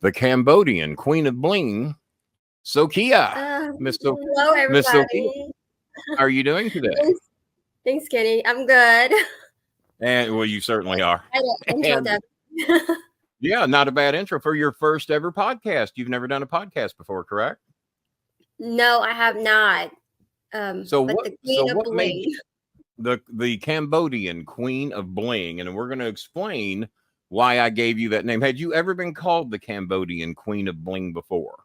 the Cambodian queen of bling, SOKEYA. Hello, Miss SOKEYA, everybody. how are you doing today? Thanks, Kenny. I'm good. And well, you certainly are. I intro And that. yeah, not a bad intro for your first ever podcast. You've never done a podcast before, correct? No, I have not. So But what? the So Queen of what made Bling. the Cambodian queen of bling? And we're going to explain why I gave you that name. Had you ever been called the Cambodian queen of bling before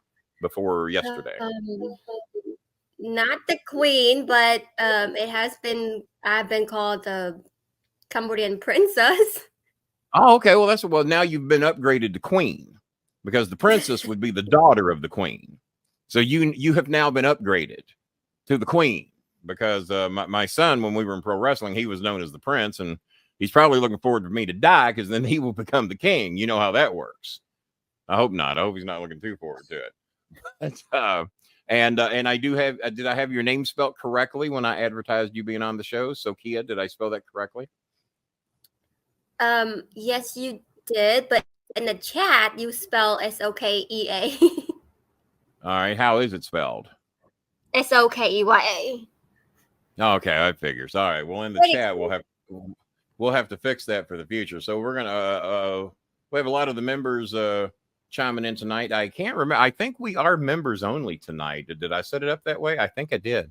yesterday? Not the Queen, but it has been. I've been called the Cambodian princess. Oh, okay. Well, now you've been upgraded to queen, because the princess would be the daughter of the queen. So you have now been upgraded to the queen, because my son, when we were in pro wrestling, he was known as the prince, and he's probably looking forward for me to die, because then he will become the king. You know how that works. I hope not. I hope he's not looking too forward to it. And I do have. Did I have your name spelled correctly when I advertised you being on the show? SOKEYA, did I spell that correctly? Yes, you did, but in the chat you spell SOKEA. All right. How is it spelled? SOKEYA. Okay, I figures. All right. Well, in the chat, we'll have to fix that for the future. So we're gonna we have a lot of the members chiming in tonight. I can't remember. I think we are members only tonight. Did I set it up that way? I think I did.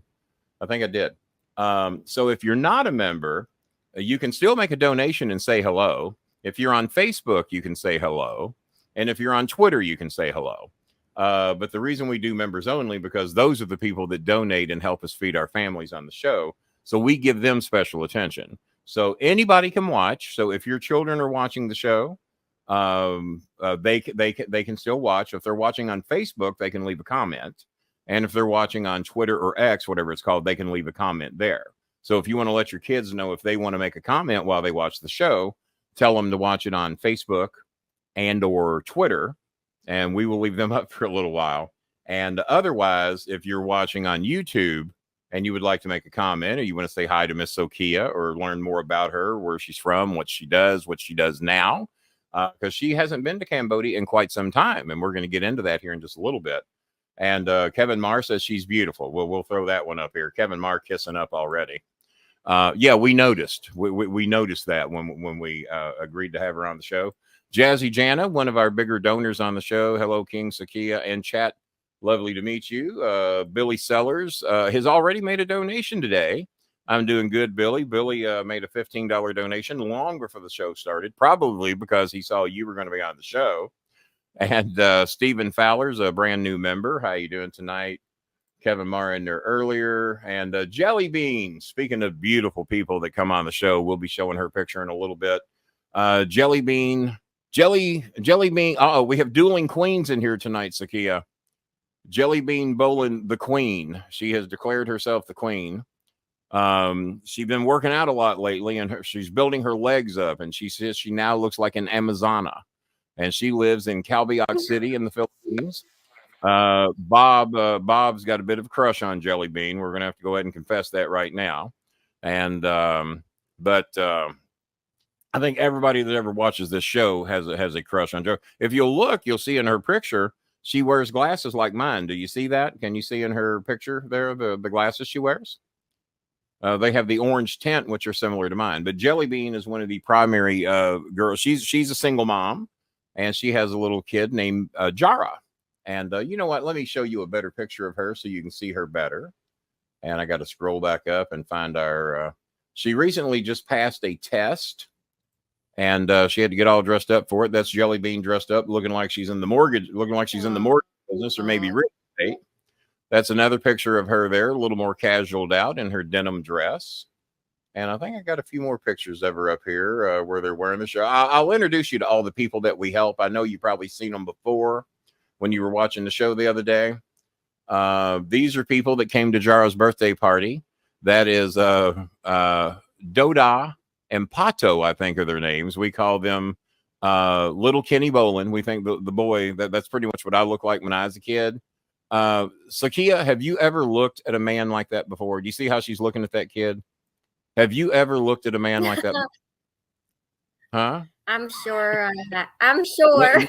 So if you're not a member, you can still make a donation and say hello. If you're on Facebook, you can say hello. And if you're on Twitter, you can say hello. But the reason we do members only, because those are the people that donate and help us feed our families on the show. So we give them special attention. So anybody can watch. So if your children are watching the show, they can still watch. If they're watching on Facebook, they can leave a comment. And if they're watching on Twitter or X, whatever it's called, they can leave a comment there. So if you want to let your kids know if they want to make a comment while they watch the show, tell them to watch it on Facebook and or Twitter, and we will leave them up for a little while. And otherwise, if you're watching on YouTube and you would like to make a comment, or you want to say hi to Miss SOKEYA, or learn more about her, where she's from, what she does now, because she hasn't been to Cambodia in quite some time, and we're going to get into that here in just a little bit. And Kevin Marr says she's beautiful. We'll throw that one up here. Kevin Marr kissing up already. Yeah, we noticed. We noticed that when we agreed to have her on the show. Jazzy Jana, one of our bigger donors on the show. Hello, King SOKEYA and chat. Lovely to meet you. Billy Sellers has already made a donation today. I'm doing good, Billy. Billy made a $15 donation long before the show started, probably because he saw you were going to be on the show. And Stephen Fowler's a brand new member. How you doing tonight? Kevin Marr in there earlier. And Jelly Bean, speaking of beautiful people that come on the show, we'll be showing her picture in a little bit. Jelly Bean. Uh-oh, we have dueling queens in here tonight, SOKEYA. Jelly Bean Bolin, the queen. She has declared herself the queen. She's been working out a lot lately, and she's building her legs up, and she says she now looks like an Amazona. And she lives in Calbiac City in the Philippines. Bob's got a bit of a crush on Jelly Bean. We're gonna have to go ahead and confess that right now. And but I think everybody that ever watches this show has a crush on Joe. If you'll look, you'll see in her picture she wears glasses like mine. Do you see that? Can you see in her picture there the glasses she wears? They have the orange tint, which are similar to mine. But Jelly Bean is one of the primary girls. She's a single mom, and she has a little kid named Jara. And you know what? Let me show you a better picture of her so you can see her better. And I got to scroll back up and find our. She recently just passed a test, and she had to get all dressed up for it. That's Jelly Bean dressed up, looking like she's in the mortgage business, or maybe real estate. That's another picture of her there, a little more casualed out in her denim dress. And I think I got a few more pictures of her up here where they're wearing the show. I'll introduce you to all the people that we help. I know you've probably seen them before when you were watching the show the other day. These are people that came to Jara's birthday party. That is Doda and Pato, I think are their names. We call them Little Kenny Bolin. We think the boy, that's pretty much what I looked like when I was a kid. SOKEYA, have you ever looked at a man like that before? Do you see how she's looking at that kid? Have you ever looked at a man like that? Huh? I'm sure. I'm sure.